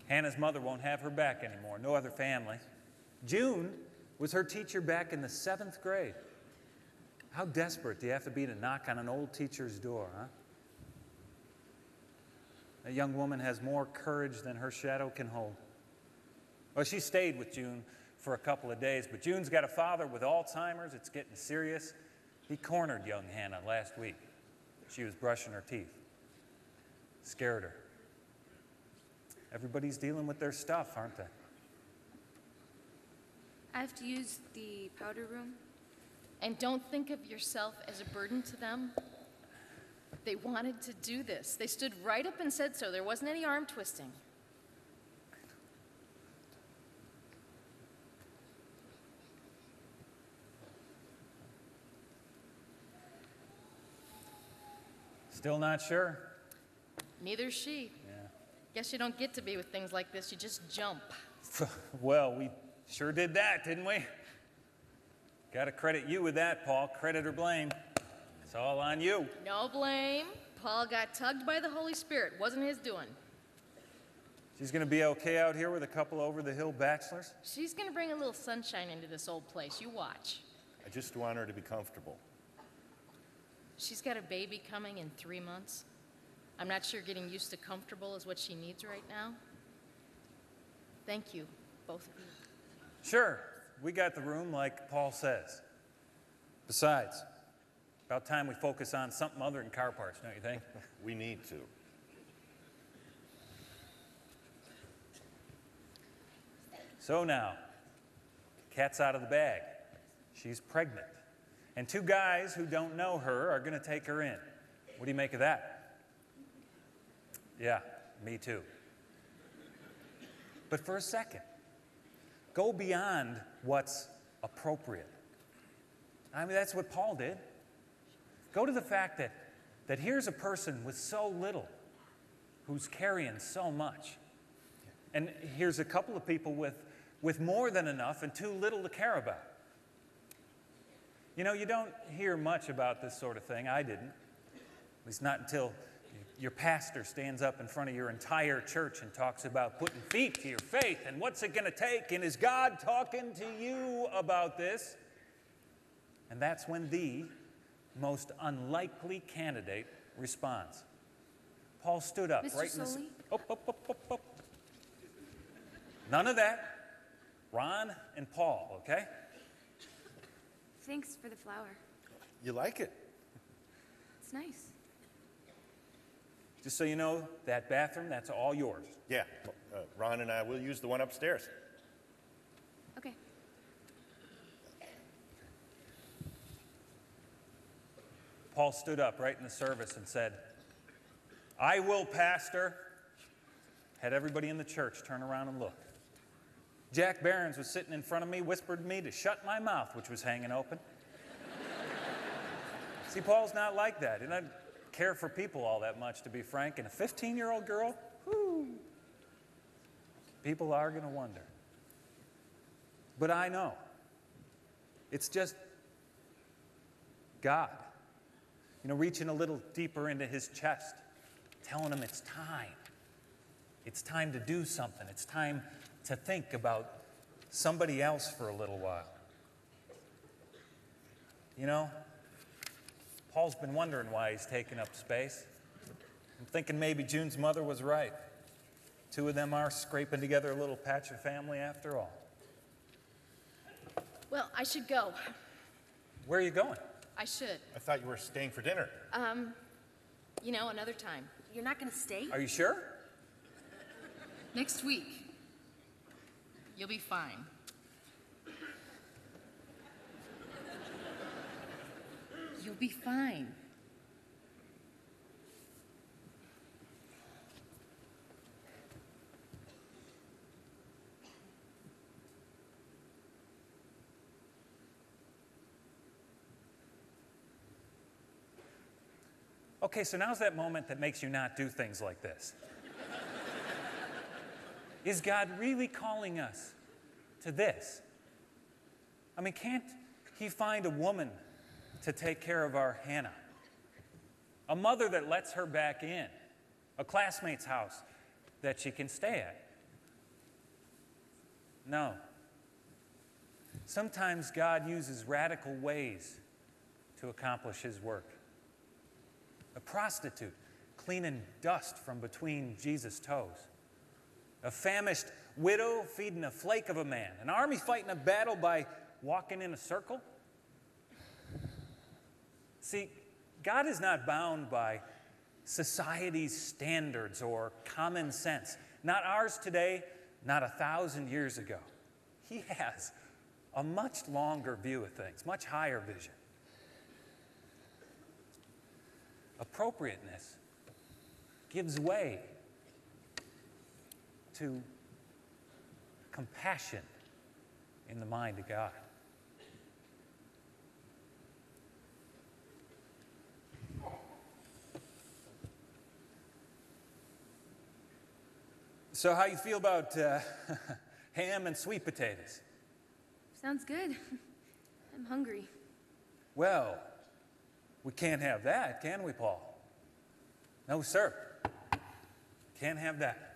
Hannah's mother won't have her back anymore, no other family. June was her teacher back in the 7th grade. How desperate do you have to be to knock on an old teacher's door, huh? A young woman has more courage than her shadow can hold. Well, she stayed with June for a couple of days, but June's got a father with Alzheimer's. It's getting serious. He cornered young Hannah last week. She was brushing her teeth. Scared her. Everybody's dealing with their stuff, aren't they? I have to use the powder room. And don't think of yourself as a burden to them. They wanted to do this. They stood right up and said so. There wasn't any arm twisting. Still not sure? Neither's she. Yeah. Guess you don't get to be with things like this. You just jump. Well, we sure did that, didn't we? Got to credit you with that, Paul. Credit or blame. It's all on you. No blame. Paul got tugged by the Holy Spirit. Wasn't his doing. She's going to be okay out here with a couple over-the-hill bachelors? She's going to bring a little sunshine into this old place. You watch. I just want her to be comfortable. She's got a baby coming in 3 months. I'm not sure getting used to comfortable is what she needs right now. Thank you, both of you. Sure. We got the room like Paul says. Besides, about time we focus on something other than car parts, don't you think? We need to. So now, cat's out of the bag. She's pregnant. And 2 guys who don't know her are going to take her in. What do you make of that? Yeah, me too. But for a second, go beyond what's appropriate. I mean, that's what Paul did. Go to the fact that here's a person with so little who's carrying so much. And here's a couple of people with more than enough and too little to care about. You know, you don't hear much about this sort of thing. I didn't. At least not until your pastor stands up in front of your entire church and talks about putting feet to your faith and what's it going to take, and is God talking to you about this? And that's when the most unlikely candidate responds. Paul stood up Mr. right in the... Soley? Up. None of that. Ron and Paul, okay? Thanks for the flower. You like it? It's nice. Just so you know, that bathroom, that's all yours. Yeah. Ron and I will use the one upstairs. Okay. Paul stood up right in the service and said, "I will, Pastor." Had everybody in the church turn around and look. Jack Barons was sitting in front of me, whispered to me to shut my mouth, which was hanging open. See, Paul's not like that. He doesn't care for people all that much, to be frank. And a 15-year-old girl, whoo, people are going to wonder. But I know. It's just God, reaching a little deeper into his chest, telling him it's time. It's time to do something. It's time to think about somebody else for a little while. Paul's been wondering why he's taking up space. I'm thinking maybe June's mother was right. 2 of them are scraping together a little patch of family after all. Well, I should go. Where are you going? I should. I thought you were staying for dinner. Another time. You're not going to stay? Are you sure? Next week. You'll be fine. You'll be fine. Okay, so now's that moment that makes you not do things like this. Is God really calling us to this? I mean, can't he find a woman to take care of our Hannah? A mother that lets her back in. A classmate's house that she can stay at. No. Sometimes God uses radical ways to accomplish his work. A prostitute cleaning dust from between Jesus' toes. A famished widow feeding a flake of a man. An army fighting a battle by walking in a circle. See, God is not bound by society's standards or common sense. Not ours today, not 1,000 years ago. He has a much longer view of things, much higher vision. Appropriateness gives way to compassion in the mind of God. So how you feel about ham and sweet potatoes? Sounds good. I'm hungry. Well, we can't have that, can we, Paul? No, sir. Can't have that.